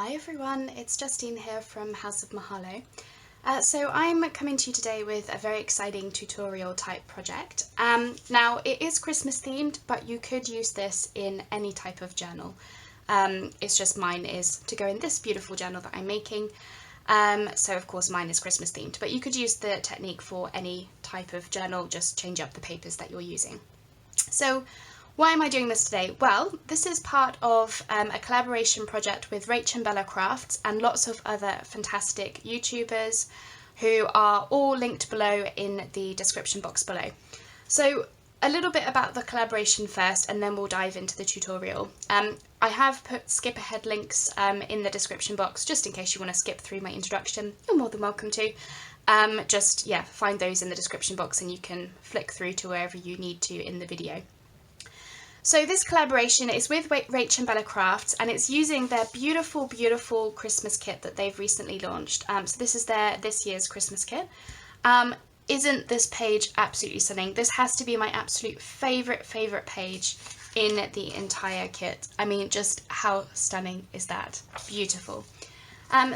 Hi everyone, it's Justine here from House of Mahalo. So I'm coming to you today with a very exciting tutorial type project. Now it is Christmas themed, but you could use this in any type of journal. It's just mine is to go in this beautiful journal that I'm making. So of course mine is Christmas themed, but you could use the technique for any type of journal, just change up the papers that you're using. So why am I doing this today? Well, this is part of a collaboration project with Rachel Bergar Czt and lots of other fantastic YouTubers who are all linked below in the description box below. So a little bit about the collaboration first and then we'll dive into the tutorial. I have put skip ahead links in the description box just in case you want to skip through my introduction. You're more than welcome to. Find those in the description box and you can flick through to wherever you need to in the video. So this collaboration is with Rachel Bergar Czt and it's using their beautiful, beautiful Christmas kit that they've recently launched. So this is this year's Christmas kit. Isn't this page absolutely stunning? This has to be my absolute favourite page in the entire kit. I mean, just how stunning is that? Beautiful.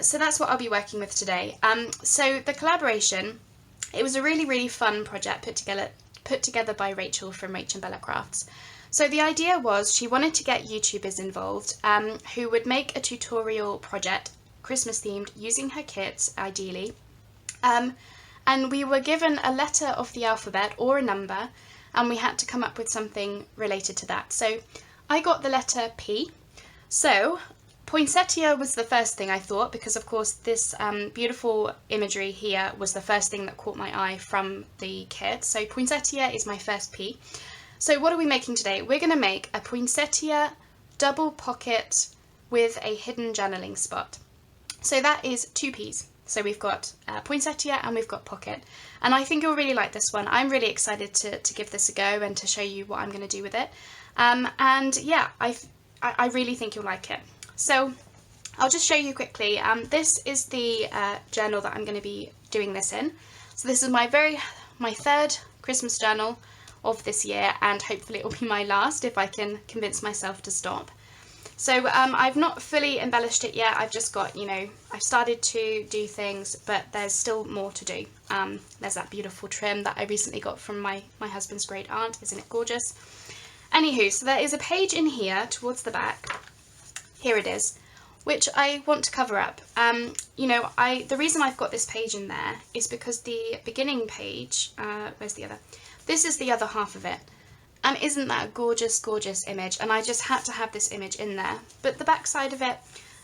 So that's what I'll be working with today. So the collaboration, it was a really fun project put together by Rachel from Rachel Bergar Czt. So the idea was she wanted to get YouTubers involved who would make a tutorial project, Christmas themed, using her kits ideally. And we were given a letter of the alphabet or a number and we had to come up with something related to that. So I got the letter P. So Poinsettia was the first thing I thought because of course this beautiful imagery here was the first thing that caught my eye from the kit. So Poinsettia is my first P. So what are we making today? We're going to make a poinsettia double pocket with a hidden journaling spot. So that is 2 P's. So we've got poinsettia and we've got pocket. And I think you'll really like this one. I'm really excited to give this a go and to show you what I'm going to do with it. And yeah, I really think you'll like it. So I'll just show you quickly. This is the journal that I'm going to be doing this in. So this is my third Christmas journal of this year, and hopefully it will be my last if I can convince myself to stop. So I've not fully embellished it yet. I've just got, I've started to do things, but there's still more to do. There's that beautiful trim that I recently got from my husband's great aunt. Isn't it gorgeous? Anywho, so there is a page in here towards the back. Here it is, which I want to cover up. The reason I've got this page in there is because the beginning page, where's the other? This is the other half of it. And isn't that a gorgeous, gorgeous image? And I just had to have this image in there. But the back side of it,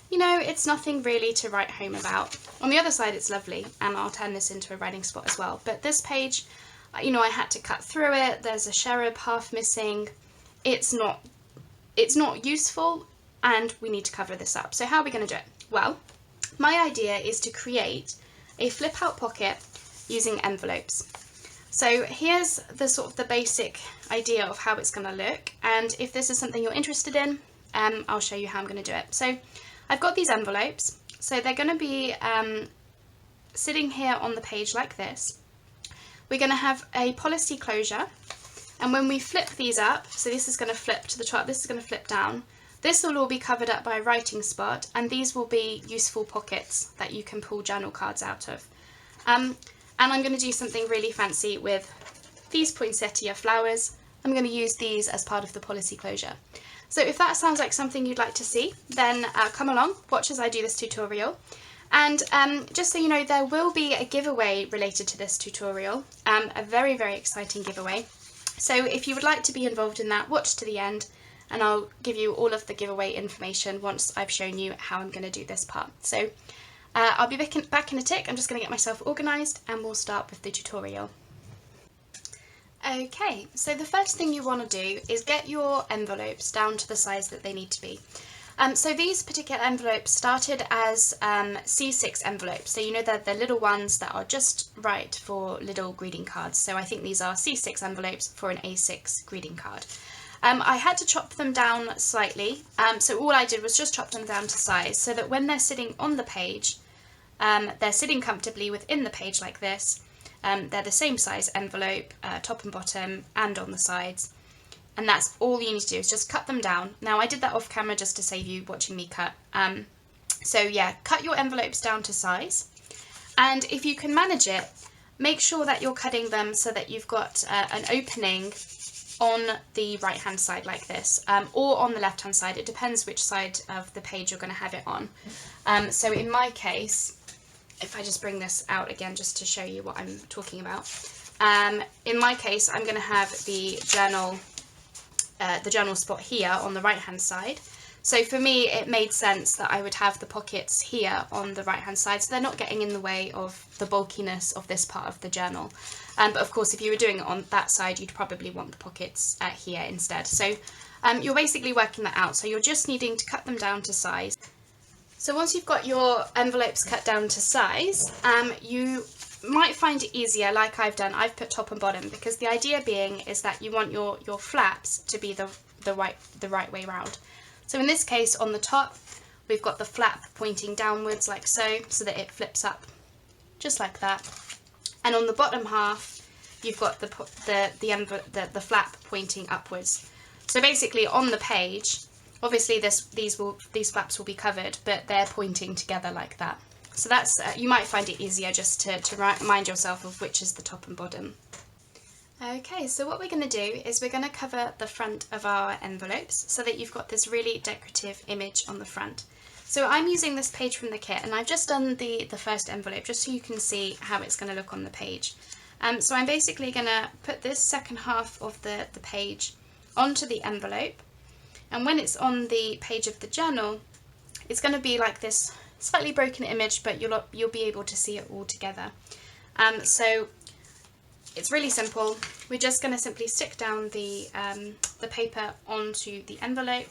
it's nothing really to write home about. On the other side, it's lovely, and I'll turn this into a writing spot as well. But this page, I had to cut through it. There's a cherub half missing. It's not useful, and we need to cover this up. So how are we going to do it? Well, my idea is to create a flip-out pocket using envelopes. So here's the basic idea of how it's going to look, and if this is something you're interested in, I'll show you how I'm going to do it. So I've got these envelopes, so they're going to be sitting here on the page like this. We're going to have a policy closure, and when we flip these up, so this is going to flip to the top, this is going to flip down, this will all be covered up by a writing spot, and these will be useful pockets that you can pull journal cards out of. And I'm going to do something really fancy with these poinsettia flowers. I'm going to use these as part of the policy closure. So if that sounds like something you'd like to see, then come along, watch as I do this tutorial. And just so you know, there will be a giveaway related to this tutorial, a very exciting giveaway. So if you would like to be involved in that, watch to the end and I'll give you all of the giveaway information once I've shown you how I'm going to do this part. So I'll be back in a tick. I'm just going to get myself organised and we'll start with the tutorial. Okay, so the first thing you want to do is get your envelopes down to the size that they need to be. So these particular envelopes started as C6 envelopes, so they're the little ones that are just right for little greeting cards. So I think these are C6 envelopes for an A6 greeting card. I had to chop them down slightly, so all I did was just chop them down to size so that when they're sitting on the page, they're sitting comfortably within the page like this. They're the same size envelope, top and bottom, and on the sides. And that's all you need to do is just cut them down. Now I did that off camera just to save you watching me cut. So yeah, cut your envelopes down to size, and if you can manage it, make sure that you're cutting them so that you've got an opening on the right hand side like this, or on the left hand side. It depends which side of the page you're going to have it on. So in my case, if I just bring this out again just to show you what I'm talking about, in my case I'm going to have the journal spot here on the right hand side. So for me it made sense that I would have the pockets here on the right hand side, so they're not getting in the way of the bulkiness of this part of the journal. But of course if you were doing it on that side, you'd probably want the pockets here instead. So you're basically working that out, so you're just needing to cut them down to size. So once you've got your envelopes cut down to size, you might find it easier, like I've done, I've put top and bottom, because the idea being is that you want your flaps to be the right way round. So in this case, on the top, we've got the flap pointing downwards like so that it flips up just like that. And on the bottom half, you've got the flap pointing upwards. So basically on the page, obviously these flaps will be covered, but they're pointing together like that. So that's you might find it easier just to remind yourself of which is the top and bottom. Okay, so what we're going to do is we're going to cover the front of our envelopes so that you've got this really decorative image on the front. So I'm using this page from the kit, and I've just done the first envelope just so you can see how it's going to look on the page. So I'm basically going to put this second half of the page onto the envelope, and when it's on the page of the journal, it's going to be like this slightly broken image, but you'll be able to see it all together. So it's really simple. We're just going to simply stick down the paper onto the envelope.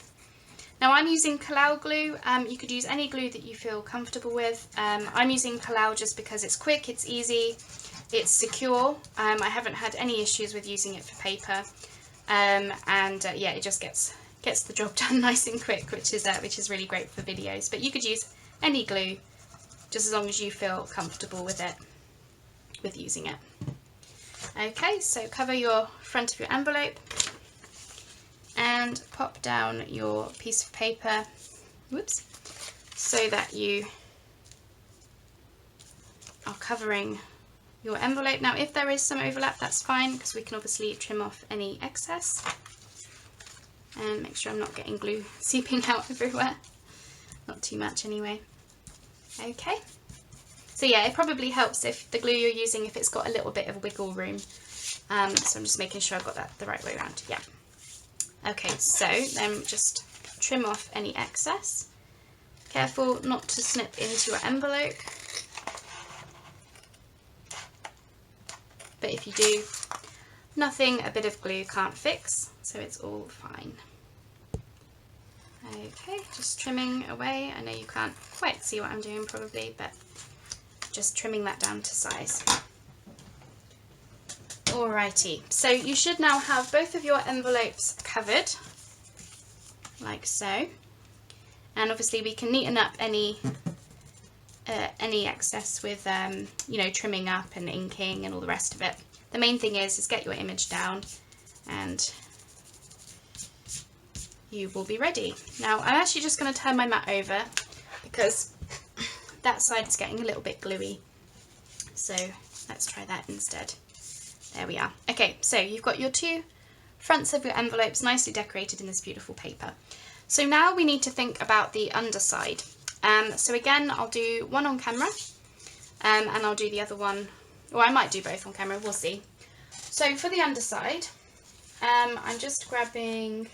Now I'm using Collal glue. You could use any glue that you feel comfortable with. I'm using Collal just because it's quick, it's easy, it's secure. I haven't had any issues with using it for paper, and yeah, it just gets the job done nice and quick, which is really great for videos. But you could use any glue, just as long as you feel comfortable with using it. Okay, so cover your front of your envelope and pop down your piece of paper, whoops, so that you are covering your envelope. Now if there is some overlap, that's fine, because we can obviously trim off any excess, and make sure I'm not getting glue seeping out everywhere, not too much anyway. Okay. So yeah, it probably helps if the glue you're using, if it's got a little bit of wiggle room. So I'm just making sure I've got that the right way around. Yeah. Okay, so then just trim off any excess. Careful not to snip into your envelope. But if you do, nothing a bit of glue can't fix, so it's all fine. Okay, just trimming away. I know you can't quite see what I'm doing probably, but just trimming that down to size. Alrighty, so you should now have both of your envelopes covered, like so. And obviously we can neaten up any excess with, you know, trimming up and inking and all the rest of it. The main thing is get your image down and you will be ready. Now I'm actually just going to turn my mat over because that side is getting a little bit gluey, so let's try that instead. There we are. Okay, so you've got your two fronts of your envelopes nicely decorated in this beautiful paper. So now we need to think about the underside. So again, I'll do one on camera, and I'll do the other one, or I might do both on camera, we'll see. So for the underside, I'm just grabbing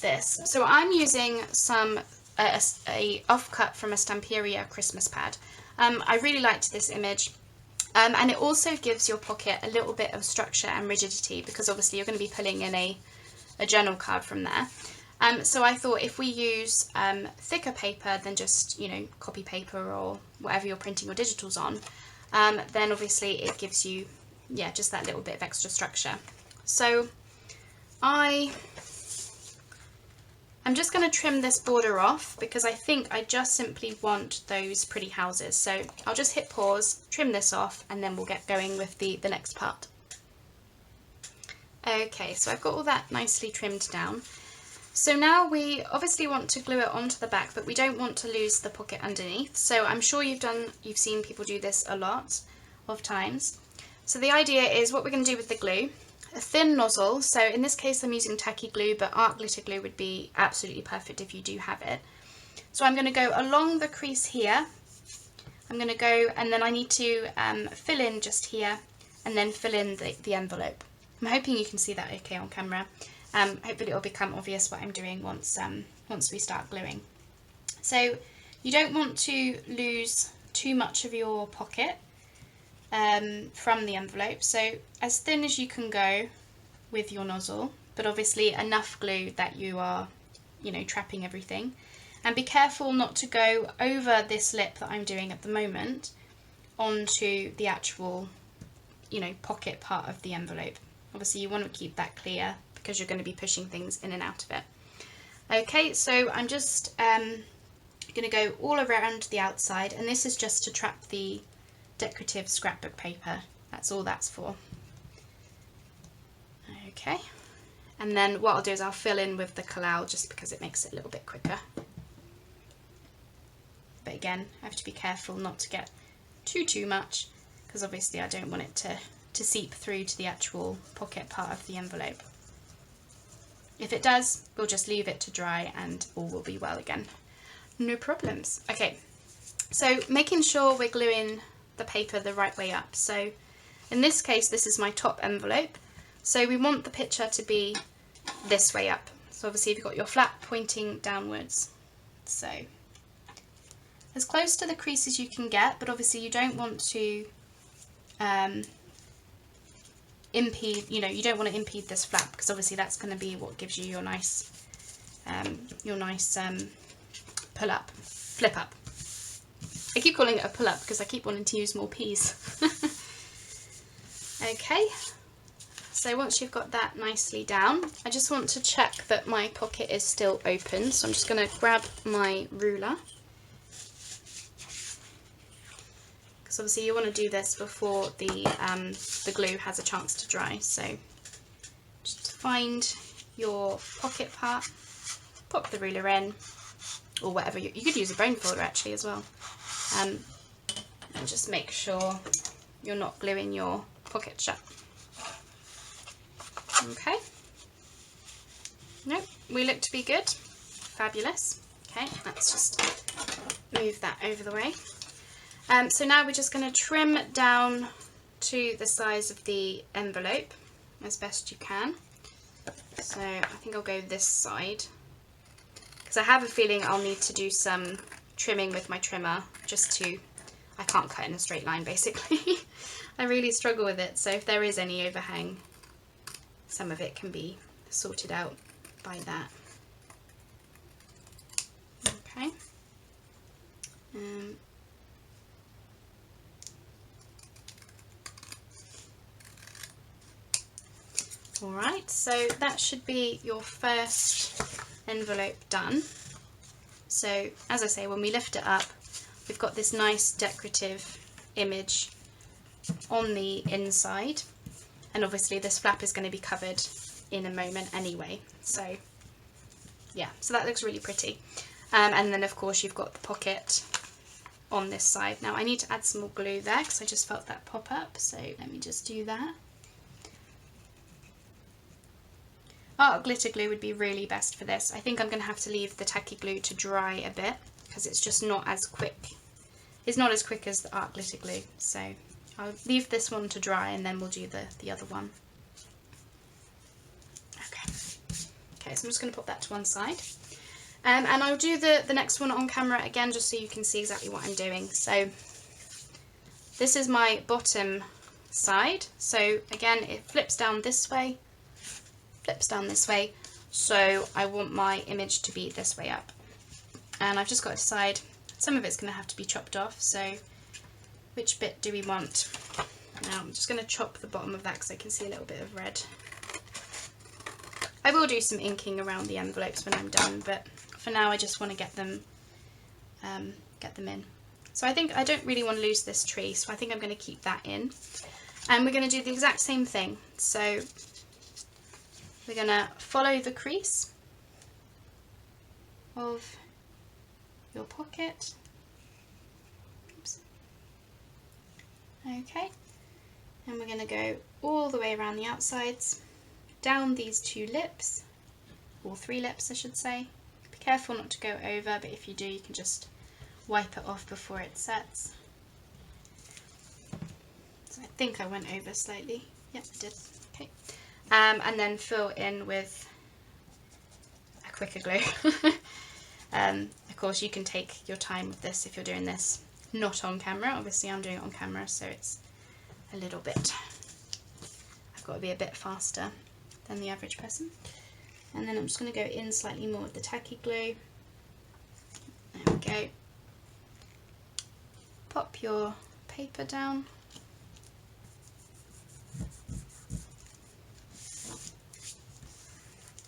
this. So I'm using some a offcut from a Stamperia Christmas pad. I really liked this image, and it also gives your pocket a little bit of structure and rigidity, because obviously you're going to be pulling in a journal card from there. So I thought if we use thicker paper than just, you know, copy paper or whatever you're printing your digitals on, then obviously it gives you, yeah, just that little bit of extra structure. So I'm just going to trim this border off because I think I just simply want those pretty houses. So I'll just hit pause, trim this off, and then we'll get going with the next part. Okay, so I've got all that nicely trimmed down. So now we obviously want to glue it onto the back, but we don't want to lose the pocket underneath. So I'm sure you've seen people do this a lot of times. So the idea is what we're going to do with the glue, a thin nozzle. So in this case I'm using tacky glue, but art glitter glue would be absolutely perfect if you do have it. So I'm going to go along the crease here. I'm going to go, and then I need to fill in just here and then fill in the envelope. I'm hoping you can see that okay on camera. Hopefully it will become obvious what I'm doing once we start gluing. So you don't want to lose too much of your pocket from the envelope. So as thin as you can go with your nozzle, but obviously enough glue that you are, trapping everything. And be careful not to go over this lip that I'm doing at the moment onto the actual, pocket part of the envelope. Obviously you want to keep that clear because you're going to be pushing things in and out of it. Okay, so I'm just going to go all around the outside, and this is just to trap the decorative scrapbook paper. That's all that's for. Okay, and then what I'll do is I'll fill in with the collal just because it makes it a little bit quicker. But again, I have to be careful not to get too much, because obviously I don't want it to seep through to the actual pocket part of the envelope. If it does, we'll just leave it to dry and all will be well again. No problems. Okay, so making sure we're gluing the paper the right way up. So in this case, this is my top envelope. So we want the picture to be this way up. So obviously you've got your flap pointing downwards. So as close to the crease as you can get, but obviously you don't want to impede, you don't want to impede this flap, because obviously that's going to be what gives you your nice pull up, flip up. I keep calling it a pull up because I keep wanting to use more P's. Okay, so once you've got that nicely down, I just want to check that my pocket is still open. So I'm just going to grab my ruler, because obviously you want to do this before the glue has a chance to dry. So just find your pocket part, pop the ruler in, or whatever, you could use a bone folder actually as well, and just make sure you're not gluing your pocket shut. Okay, nope, we look to be good, fabulous. Okay, let's just move that over the way. So now we're just going to trim down to the size of the envelope as best you can. So I think I'll go this side, because I have a feeling I'll need to do some trimming with my trimmer I can't cut in a straight line basically. I really struggle with it, so if there is any overhang, some of it can be sorted out by that. Okay. Alright, so that should be your first envelope done. So as I say, when we lift it up, we've got this nice decorative image on the inside, and obviously this flap is going to be covered in a moment anyway. So yeah, so that looks really pretty. And then of course you've got the pocket on this side. Now I need to add some more glue there because I just felt that pop up, so let me just do that. Art glitter glue would be really best for this. I think I'm going to have to leave the tacky glue to dry a bit because it's just not as quick. It's not as quick as the art glitter glue, so I'll leave this one to dry and then we'll do the other one. Okay, so I'm just going to put that to one side. And I'll do the next one on camera again just so you can see exactly what I'm doing. So this is my bottom side. So again, it flips down this way, flips down this way. So I want my image to be this way up. And I've just got to decide, some of it's going to have to be chopped off. So which bit do we want? Now I'm just going to chop the bottom of that because I can see a little bit of red. I will do some inking around the envelopes when I'm done, but for now I just want to get them in. So I think I don't really want to lose this tree, so I think I'm going to keep that in. And we're going to do the exact same thing. So we're going to follow the crease of your pocket. Oops. Okay, and we're going to go all the way around the outsides, down these 2 lips, or 3 lips I should say. Be careful not to go over, but if you do, you can just wipe it off before it sets. So I think I went over slightly. Yep, I did. Okay. And then fill in with a quicker glue. Of course, you can take your time with this if you're doing this not on camera. Obviously, I'm doing it on camera, so it's a little bit, I've got to be a bit faster than the average person. And then I'm just going to go in slightly more with the tacky glue. There we go. Pop your paper down.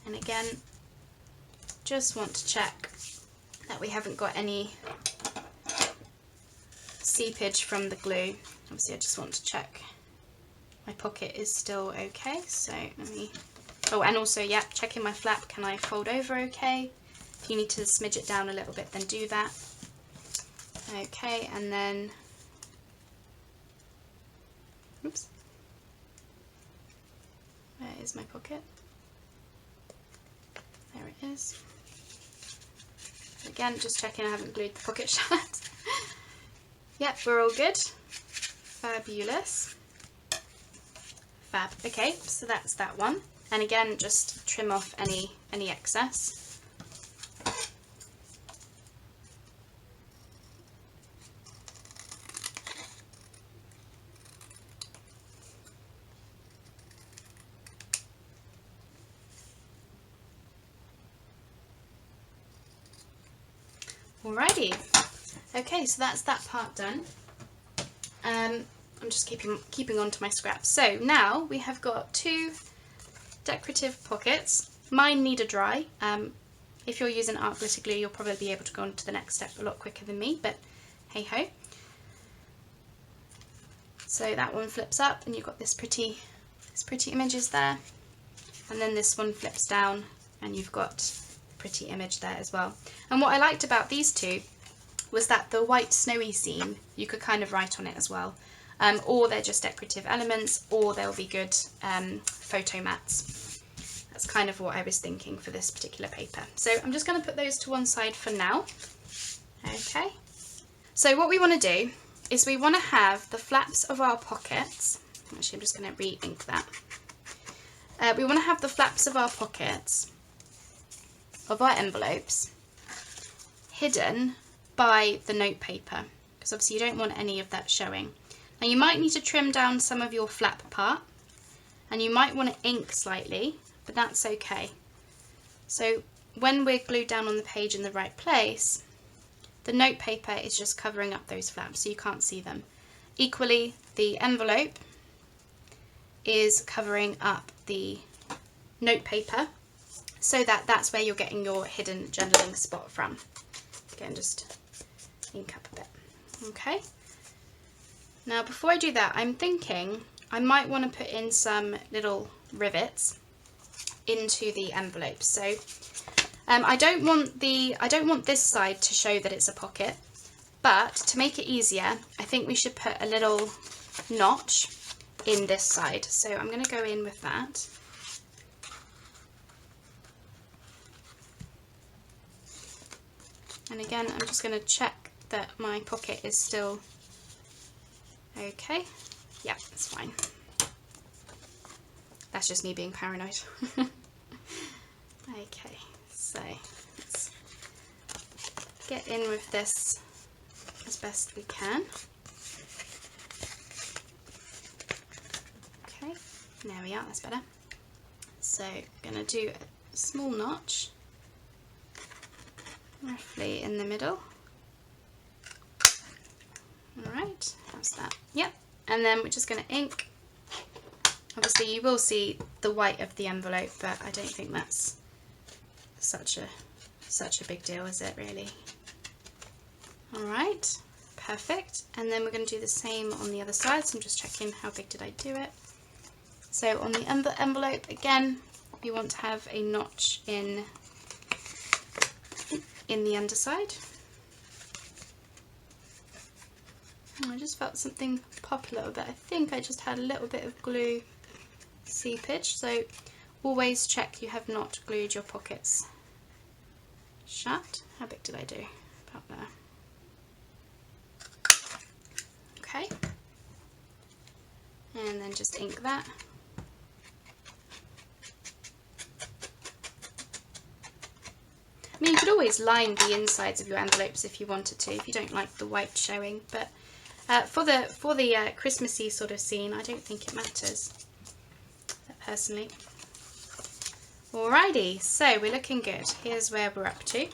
And again, just want to check that we haven't got any seepage from the glue. Obviously I just want to check my pocket is still okay, so let me, oh, and also, yeah, checking my flap, can I fold over okay? If you need to smidge it down a little bit, then do that. Okay, and then, oops, where is my pocket? There it is. Again, just checking I haven't glued the pocket shut. Yep, we're all good. Fabulous. Fab. Okay, so that's that one. And again, just trim off any excess. Alrighty. Okay, so that's that part done. I'm just keeping on to my scraps. So now we have got 2 decorative pockets. Mine need a dry. If you're using art glitter glue, you'll probably be able to go on to the next step a lot quicker than me, but hey ho. So that one flips up and you've got this pretty images there. And then this one flips down and you've got a pretty image there as well. And what I liked about these 2 was that the white snowy scene, you could kind of write on it as well. Or they're just decorative elements, or they'll be good photo mats. That's kind of what I was thinking for this particular paper. So I'm just going to put those to one side for now. Okay. So what we want to do is we want to have the flaps of our pockets. Actually, I'm just going to re-ink that. We want to have the flaps of our pockets, of our envelopes, hidden by the note paper, because obviously you don't want any of that showing. Now you might need to trim down some of your flap part, and you might want to ink slightly, but that's okay. So when we're glued down on the page in the right place, the note paper is just covering up those flaps so you can't see them. Equally, the envelope is covering up the note paper so that that's where you're getting your hidden journaling spot from. Again, just ink up a bit. Okay. Now before I do that, I'm thinking I might want to put in some little rivets into the envelope. So I don't want this side to show that it's a pocket, but to make it easier, I think we should put a little notch in this side. So I'm going to go in with that. And again, I'm just going to check that my pocket is still okay. Yeah, it's fine. That's just me being paranoid. Okay, so let's get in with this as best we can. Okay, there we are, that's better. So I'm going to do a small notch roughly in the middle. Alright, that's that. Yep, and then we're just going to ink. Obviously you will see the white of the envelope, but I don't think that's such a big deal, is it really? Alright, perfect. And then we're going to do the same on the other side, so I'm just checking how big did I do it. So on the envelope, again, you want to have a notch in in the underside. I just felt something pop a little bit. I think I just had a little bit of glue seepage, so always check you have not glued your pockets shut. How big did I do? About there. Okay. And then just ink that. I mean, you could always line the insides of your envelopes if you wanted to, if you don't like the white showing, but for the Christmassy sort of scene, I don't think it matters, personally. Alrighty, so we're looking good. Here's where we're up to.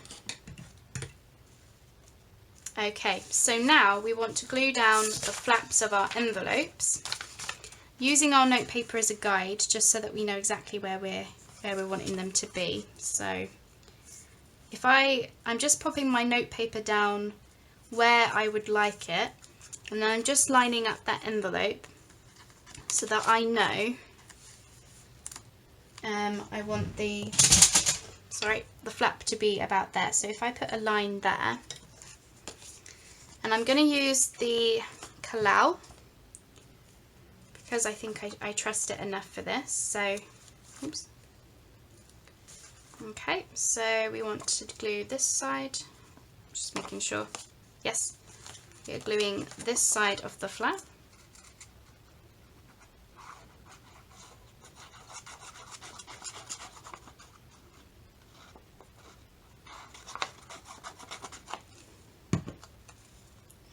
Okay, so now we want to glue down the flaps of our envelopes using our note paper as a guide, just so that we know exactly where we're wanting them to be. So if I'm just popping my note paper down where I would like it, and then I'm just lining up that envelope so that I know I want the flap to be about there. So if I put a line there, and I'm going to use the Collal because I think I trust it enough for this. So, oops. Okay, so we want to glue this side, just making sure, yes, we're gluing this side of the flap.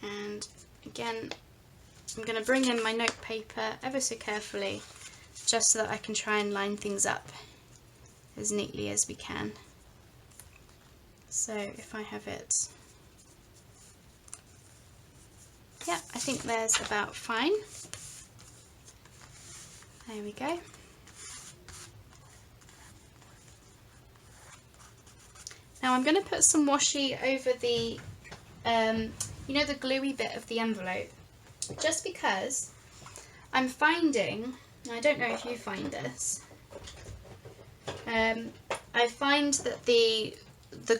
And again, I'm going to bring in my note paper ever so carefully, just so that I can try and line things up as neatly as we can. So if I have it, yeah, I think there's about fine. There we go. Now I'm going to put some washi over the, you know, the gluey bit of the envelope, just because I'm finding, I don't know if you find this, I find that the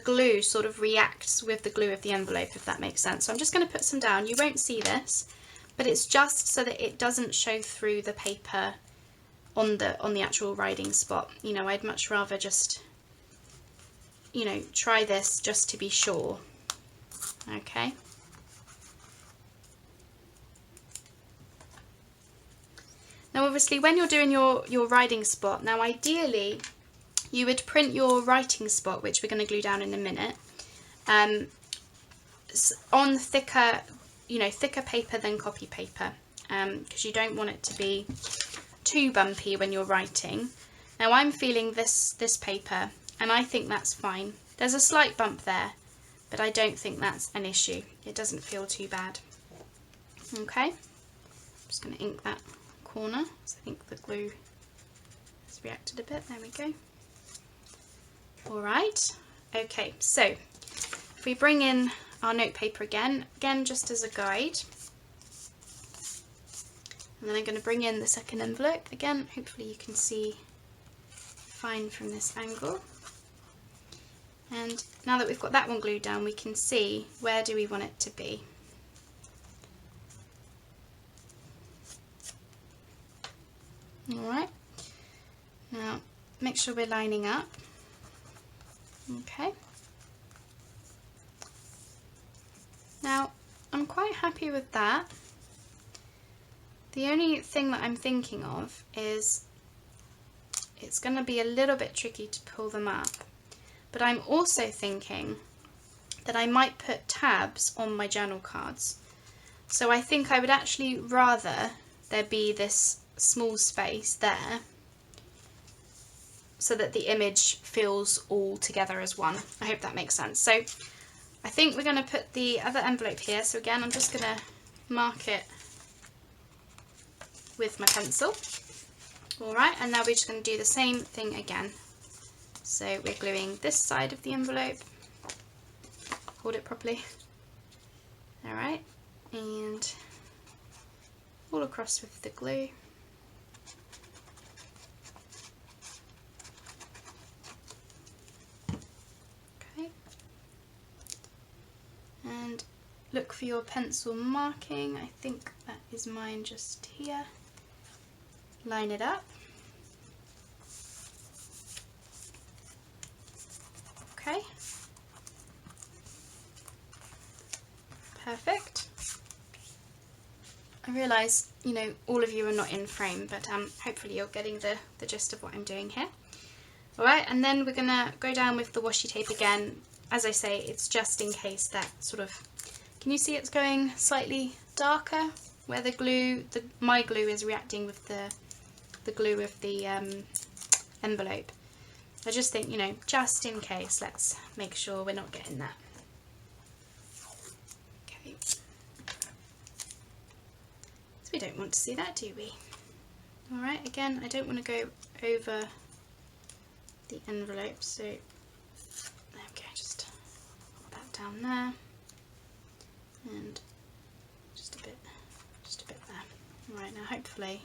glue sort of reacts with the glue of the envelope, if that makes sense. So I'm just going to put some down. You won't see this, but it's just so that it doesn't show through the paper on the actual writing spot. You know, I'd much rather just, you know, try this just to be sure. Okay. Now obviously when you're doing your writing spot, now ideally you would print your writing spot, which we're going to glue down in a minute, on thicker, you know, thicker paper than copy paper, because you don't want it to be too bumpy when you're writing. Now I'm feeling this paper, and I think that's fine. There's a slight bump there, but I don't think that's an issue. It doesn't feel too bad. Okay, I'm just going to ink that corner, so I think the glue has reacted a bit. There we go. Alright, okay, so if we bring in our note paper again just as a guide, and then I'm going to bring in the second envelope again. Hopefully you can see fine from this angle. And now that we've got that one glued down, we can see where do we want it to be. Alright, now make sure we're lining up. Okay. Now I'm quite happy with that. The only thing that I'm thinking of is it's going to be a little bit tricky to pull them up, but I'm also thinking that I might put tabs on my journal cards. So I think I would actually rather there be this small space there, so that the image feels all together as one. I hope that makes sense. So I think we're going to put the other envelope here. So again, I'm just going to mark it with my pencil. Alright, and now we're just going to do the same thing again. So we're gluing this side of the envelope. Hold it properly. Alright, and all across with the glue. look for your pencil marking. I think that is mine just here. Line it up. Okay. Perfect. I realise, you know, all of you are not in frame, but hopefully you're getting the gist of what I'm doing here. Alright, and then we're going to go down with the washi tape again. As I say, it's just in case that sort of, can you see it's going slightly darker where the glue, my glue is reacting with the glue of the envelope. I just think, you know, just in case, let's make sure we're not getting that. Okay. So we don't want to see that, do we? Alright, again, I don't want to go over the envelope, so there we go, just put that down there, and just a bit there. Right, now hopefully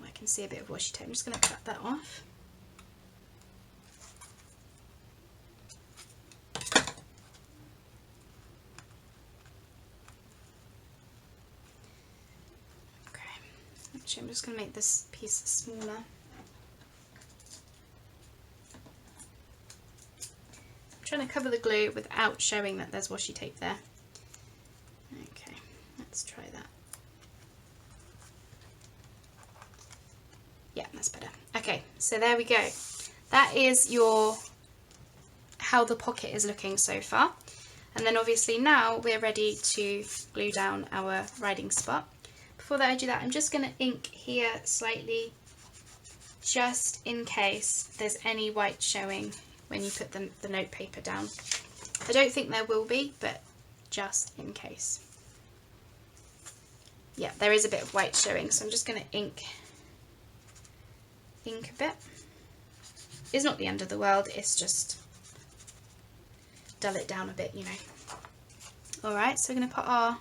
I can see a bit of washi tape. I'm just going to cut that off. Actually, I'm just going to make this piece smaller. I'm trying to cover the glue without showing that there's washi tape there. Okay, let's try that. Yeah, that's better. Okay, so there we go. That is how the pocket is looking so far. And then obviously now we're ready to glue down our writing spot. Before that I do that, I'm just going to ink here slightly, just in case there's any white showing when you put the note paper down. I don't think there will be, but just in case. Yeah, there is a bit of white showing, so I'm just going to ink a bit. It's not the end of the world, it's just dull it down a bit, you know. Alright, so we're going to put our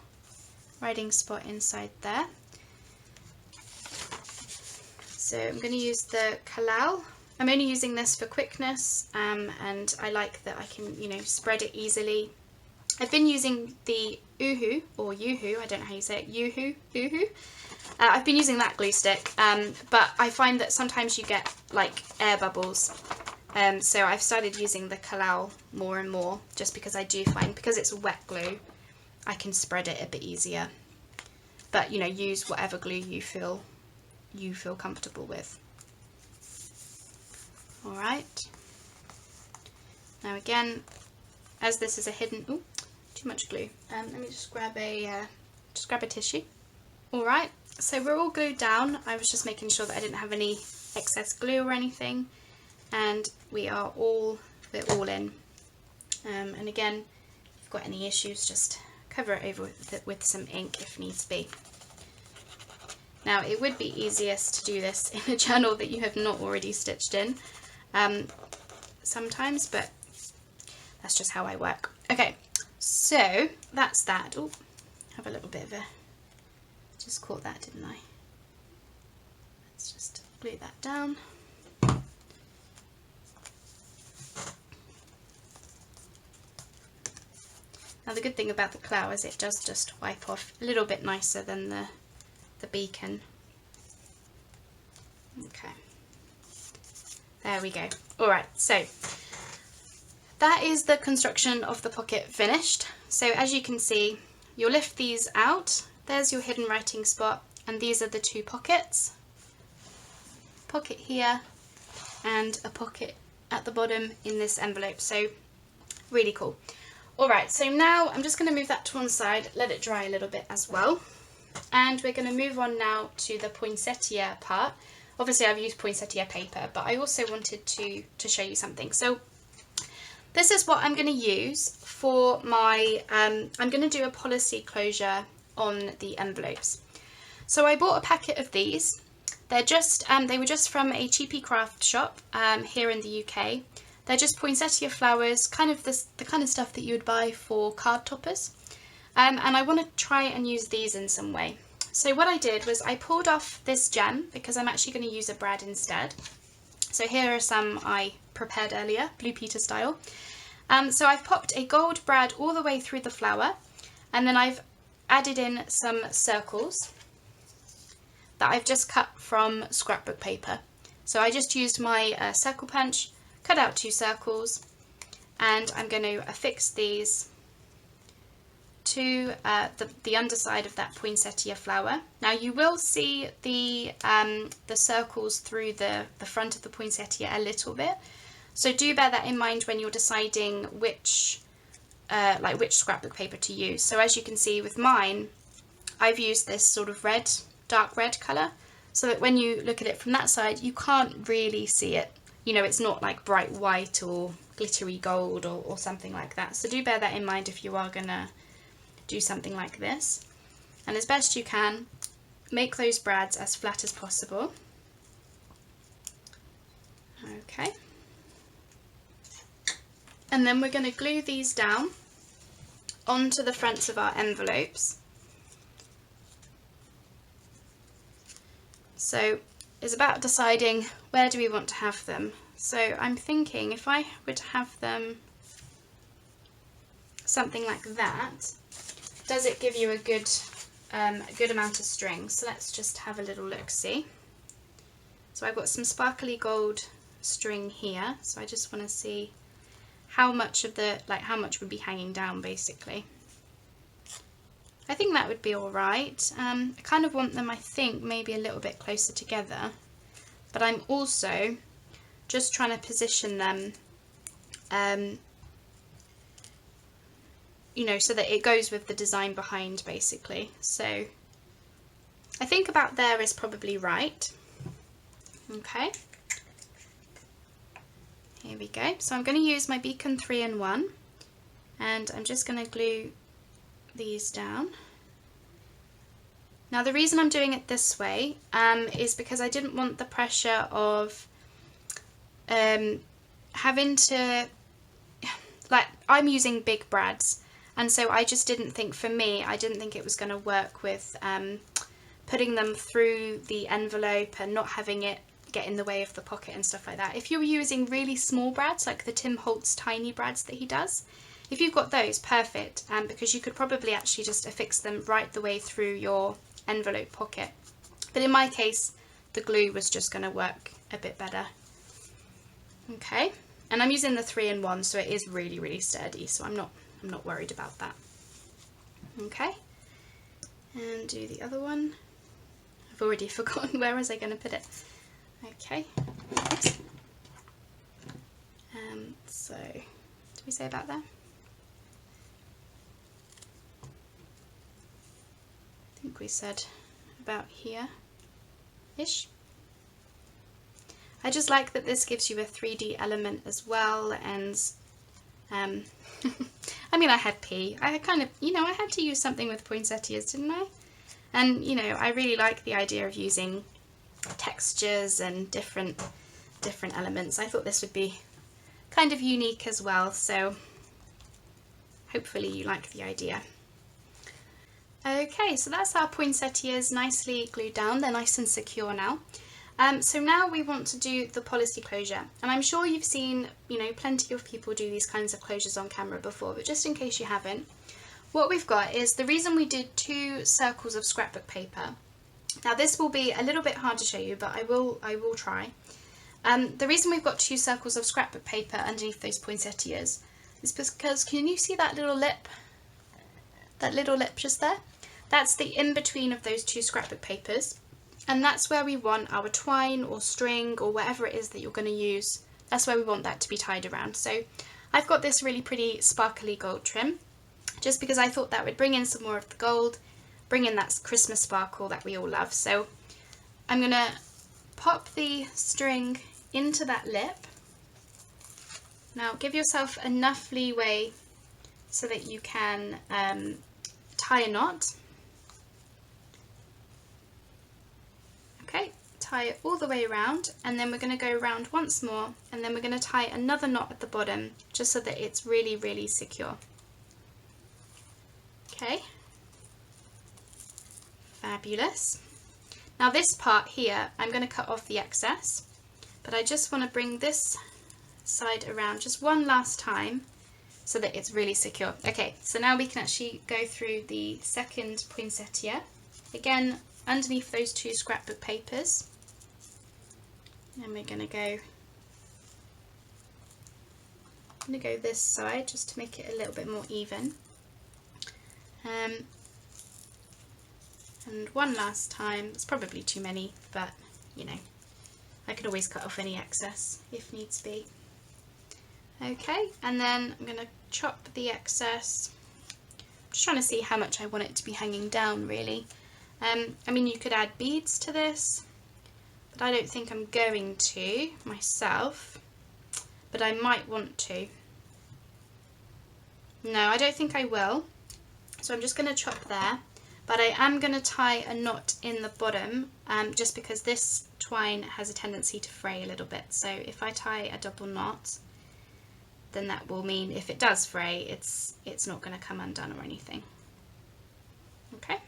writing spot inside there. So I'm going to use the Kalal. I'm only using this for quickness, and I like that I can, you know, spread it easily. I've been using the Uhu, or Yuhu, I don't know how you say it, Uhu. I've been using that glue stick, but I find that sometimes you get like air bubbles. So I've started using the Kalal more and more, just because I do find, because it's wet glue, I can spread it a bit easier. But you know, use whatever glue you feel comfortable with. Alright. Now again, as this is a hidden, ooh, too much glue. Let me just grab a tissue. Alright, so we're all glued down. I was just making sure that I didn't have any excess glue or anything, and we're all in. And again, if you've got any issues, just cover it over with some ink if needs be. Now it would be easiest to do this in a journal that you have not already stitched in sometimes, but that's just how I work. Okay, so that's that. Oh, have a little bit of a, just caught that, didn't I? Let's just glue that down. Now the good thing about the cloud is it does just wipe off a little bit nicer than the beacon. Okay, there we go. Alright, so that is the construction of the pocket finished. So as you can see, you'll lift these out. There's your hidden writing spot, and these are the two pockets. Pocket here and a pocket at the bottom in this envelope. So really cool. Alright, so now I'm just going to move that to one side, let it dry a little bit as well. And we're going to move on now to the poinsettia part. Obviously I've used poinsettia paper, but I also wanted to show you something. So this is what I'm going to use for my, I'm going to do a policy closure on the envelopes. So I bought a packet of these. They're just, they were just from a cheapy craft shop here in the UK. They're just poinsettia flowers, kind of the kind of stuff that you would buy for card toppers. And I want to try and use these in some way. So what I did was I pulled off this gem because I'm actually going to use a brad instead. So here are some I prepared earlier, Blue Peter style. So I've popped a gold brad all the way through the flower, And then I've added in some circles that I've just cut from scrapbook paper. So I just used my circle punch, cut out 2 circles, and I'm going to affix these to the underside of that poinsettia flower. Now you will see the circles through the front of the poinsettia a little bit, so do bear that in mind when you're deciding which scrapbook paper to use. So as you can see with mine, I've used this sort of red, dark red colour, so that when you look at it from that side, you can't really see it. You know, it's not like bright white or glittery gold or something like that. So do bear that in mind if you are gonna do something like this. And as best you can, make those brads as flat as possible. Okay. And then we're going to glue these down onto the fronts of our envelopes. So it's about deciding where do we want to have them. So I'm thinking if I were to have them something like that, does it give you a good amount of string? So let's just have a little look see. So I've got some sparkly gold string here, so I just want to see how much of the how much would be hanging down basically. I think that would be all right. I kind of want them, I think, maybe a little bit closer together, but I'm also just trying to position them you know, so that it goes with the design behind basically. So I think about there is probably right. Okay, here we go. So I'm going to use my Beacon 3-in-1 and I'm just going to glue these down. Now the reason I'm doing it this way is because I didn't want the pressure of having to, like, I'm using big brads, and so I just didn't think, for me, I didn't think it was going to work with putting them through the envelope and not having it get in the way of the pocket and stuff like that. If you were using really small brads, like the Tim Holtz tiny brads that he does, if you've got those, perfect, because you could probably actually just affix them right the way through your envelope pocket. But in my case, the glue was just going to work a bit better. Okay, and I'm using the 3-in-1, so it is really, really sturdy, so I'm not worried about that. Okay, and do the other one. I've already forgotten where was I going to put it. Okay, so did we say about there? I think we said about here-ish. I just like that this gives you a 3D element as well, and I mean, I had pea. I kind of, you know, I had to use something with poinsettias, didn't I? And, you know, I really like the idea of using textures and different elements. I thought this would be kind of unique as well, so hopefully you like the idea. Okay, so that's our poinsettias nicely glued down. They're nice and secure now. So now we want to do the policy closure, and I'm sure you've seen, you know, plenty of people do these kinds of closures on camera before, but just in case you haven't, what we've got is the reason we did 2 circles of scrapbook paper. Now this will be a little bit hard to show you, but I will try. The reason we've got 2 circles of scrapbook paper underneath those poinsettias is because, can you see that little lip? That little lip just there? That's the in-between of those 2 scrapbook papers. And that's where we want our twine or string or whatever it is that you're going to use. That's where we want that to be tied around. So I've got this really pretty sparkly gold trim, just because I thought that would bring in some more of the gold, bring in that Christmas sparkle that we all love. So I'm going to pop the string into that lip. Now give yourself enough leeway so that you can tie a knot. Okay, tie it all the way around, and then we're going to go around once more, and then we're going to tie another knot at the bottom just so that it's really, really secure. Okay, fabulous. Now this part here, I'm going to cut off the excess, but I just want to bring this side around just one last time so that it's really secure. Okay, so now we can actually go through the second poinsettia. Again, underneath those two scrapbook papers. And we're going to go this side just to make it a little bit more even. And one last time. It's probably too many, but you know, I could always cut off any excess if needs be. Okay, and then I'm going to chop the excess. I'm just trying to see how much I want it to be hanging down, really. I mean, you could add beads to this, but I don't think I'm going to myself, but I might want to. No, I don't think I will. So I'm just going to chop there, but I am going to tie a knot in the bottom, just because this twine has a tendency to fray a little bit. So if I tie a double knot, then that will mean if it does fray, it's not going to come undone or anything. Okay.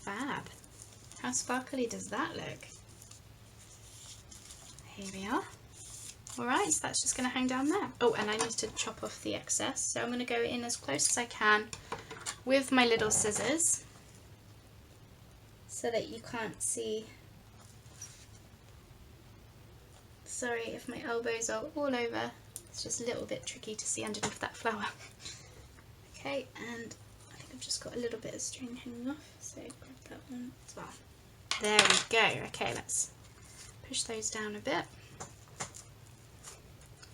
Fab. How sparkly does that look? Here we are. Alright, so that's just going to hang down there. Oh, and I need to chop off the excess, so I'm going to go in as close as I can with my little scissors so that you can't see. Sorry if my elbows are all over, it's just a little bit tricky to see underneath that flower. Okay, and I think I've just got a little bit of string hanging off, so grab that one as well. There we go. Okay, let's push those down a bit.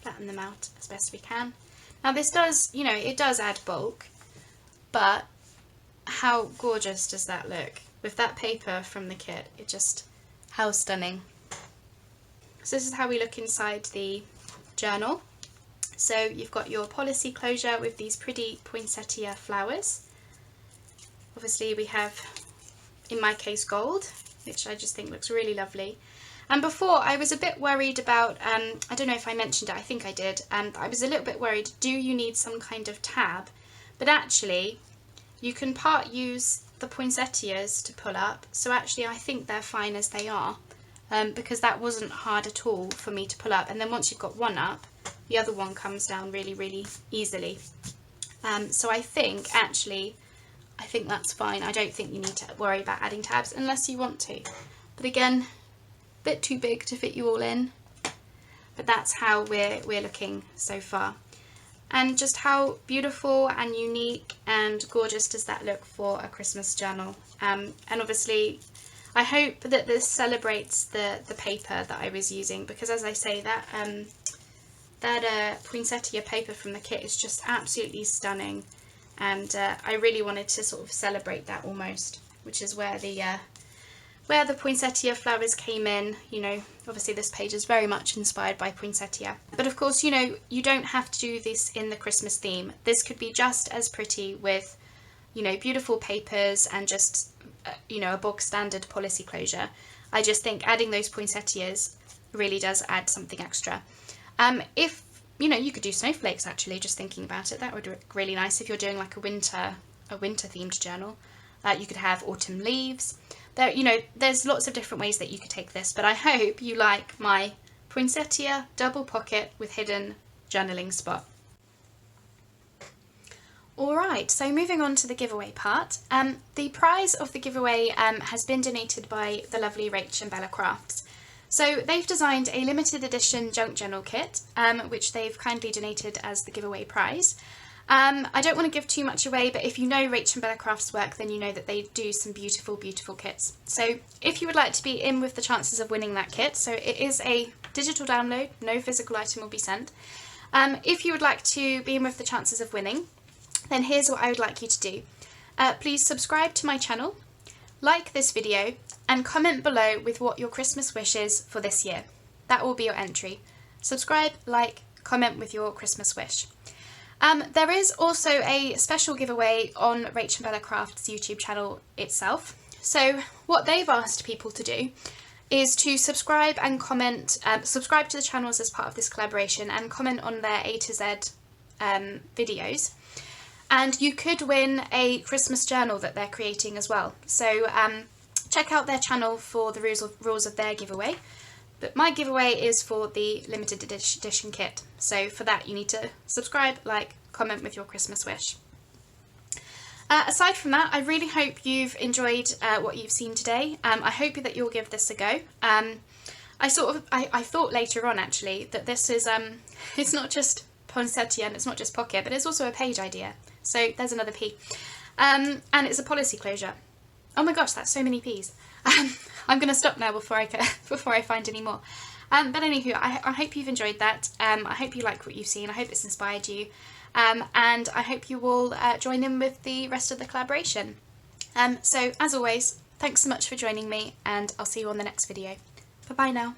Flatten them out as best we can. Now this does, you know, it does add bulk, but how gorgeous does that look? With that paper from the kit, it just, how stunning. So this is how we look inside the journal. So you've got your policy closure with these pretty poinsettia flowers. Obviously we have, in my case, gold, which I just think looks really lovely. And before I was a bit worried about, I don't know if I mentioned it, I think I did, I was a little bit worried, do you need some kind of tab? But actually, you can part use the poinsettias to pull up, so actually I think they're fine as they are, because that wasn't hard at all for me to pull up. And then once you've got one up, the other one comes down really, really easily. So I think, actually, I think that's fine. I don't think you need to worry about adding tabs unless you want to. But again, bit too big to fit you all in, but that's how we're looking so far. And just how beautiful and unique and gorgeous does that look for a Christmas journal. And obviously I hope that this celebrates the paper that I was using, because as I say, that poinsettia paper from the kit is just absolutely stunning, and I really wanted to sort of celebrate that almost, which is where the poinsettia flowers came in. You know, obviously this page is very much inspired by poinsettia. But of course, you know, you don't have to do this in the Christmas theme. This could be just as pretty with, you know, beautiful papers and just, you know, a bog standard policy closure. I just think adding those poinsettias really does add something extra. If, you know, you could do snowflakes actually, just thinking about it. That would look really nice if you're doing like a winter themed journal. You could have autumn leaves. There, you know, there's lots of different ways that you could take this, but I hope you like my poinsettia double pocket with hidden journaling spot. Alright, so moving on to the giveaway part. The prize of the giveaway has been donated by the lovely Rach and Bella Crafts. So they've designed a limited edition junk journal kit, which they've kindly donated as the giveaway prize. I don't want to give too much away, but if you know Rach and Bella Crafts' work, then you know that they do some beautiful, beautiful kits. So if you would like to be in with the chances of winning that kit, so it is a digital download, no physical item will be sent. If you would like to be in with the chances of winning, then here's what I would like you to do. Please subscribe to my channel, like this video, and comment below with what your Christmas wish is for this year. That will be your entry. Subscribe, like, comment with your Christmas wish. There is also a special giveaway on Rach and Bella Crafts' YouTube channel itself. So what they've asked people to do is to subscribe and comment, subscribe to the channels as part of this collaboration and comment on their A to Z videos. And you could win a Christmas journal that they're creating as well. So check out their channel for the rules of their giveaway. But my giveaway is for the limited edition kit. So for that you need to subscribe, like, comment with your Christmas wish. Aside from that, I really hope you've enjoyed what you've seen today. I hope that you'll give this a go. I thought later on actually that this is it's not just poinsettia and it's not just pocket, but it's also a page idea. So there's another P. And it's a policy closure. Oh my gosh, that's so many P's. I'm going to stop now before I find any more. But anywho, I hope you've enjoyed that. I hope you like what you've seen. I hope it's inspired you. And I hope you will join in with the rest of the collaboration. So as always, thanks so much for joining me, and I'll see you on the next video. Bye bye now.